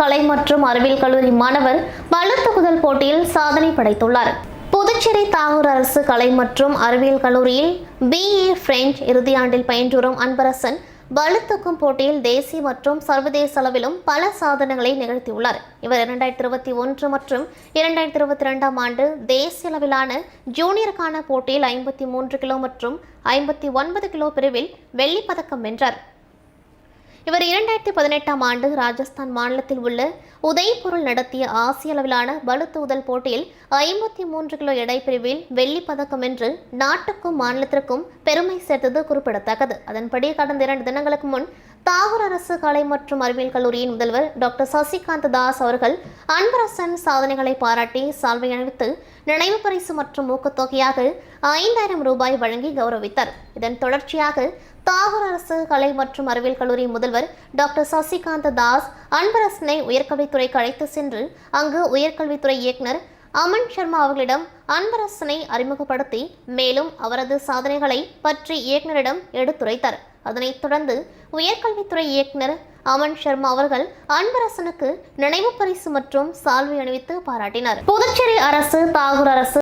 கலை மற்றும் அறிவியல் கல்லூரி மாணவர் பளுதூக்குதல் போட்டியில் சாதனை படைத்துள்ளார். புதுச்சேரி தாகூர் அரசு கலை மற்றும் அறிவியல் கல்லூரியில் BA பிரெஞ்சு இறுதியாண்டில் பயின்று வரும் அன்பரசன் பளுதூக்கும் போட்டியில் தேசிய மற்றும் சர்வதேச அளவிலும் பல சாதனைகளை நிகழ்த்தியுள்ளார். இவர் 2021 மற்றும் 2022 ஆண்டு தேசிய அளவிலான ஜூனியருக்கான போட்டியில் 53 கிலோ மற்றும் 59 கிலோ பிரிவில் வெள்ளிப் பதக்கம் வென்றார். இவர் 2018 ஆண்டு ராஜஸ்தான் மாநிலத்தில் உள்ள உதய்பூரில் நடத்திய ஆசிய அளவிலான பளுதூக்குதல் போட்டியில் 53 கிலோ எடை பிரிவில் வெள்ளிப் பதக்கம் வென்று நாட்டுக்கும் மாநிலத்திற்கும் பெருமை சேர்த்தது குறிப்பிடத்தக்கது. அதன்படி கடந்த 2 தினங்களுக்கு முன் தாகூர் அரசு கலை மற்றும் அறிவியல் கல்லூரியின் முதல்வர் டாக்டர் சசிகாந்த தாஸ் அவர்கள் அன்பரசன் சாதனைகளை பாராட்டி சால்வை அணிவித்து நினைவு பரிசு மற்றும் ஊக்கத்தொகையாக 5000 ரூபாய் வழங்கி கௌரவித்தார். இதன் தொடர்ச்சியாக தாகூர் அரசு கலை மற்றும் அறிவியல் கல்லூரி முதல்வர் டாக்டர் சசிகாந்த தாஸ் அன்பரசனை உயர்கல்வித்துறைக்கு அழைத்து சென்று அங்கு உயர்கல்வித்துறை இயக்குனர் அமன் சர்மா அவர்களிடம் அன்பரசனை அறிமுகப்படுத்தி மேலும் அவரது சாதனைகளை பற்றி இயக்குனரிடம் எடுத்துரைத்தார். அதனைத் தொடர்ந்து உயர்கல்வித்துறை இயக்குனர் அமன் சர்மா அவர்கள் அன்பரசனுக்கு நினைவு பரிசு மற்றும் சால்வை அணிவித்து பாராட்டினார். புதுச்சேரி அரசு தாகூர் அரசு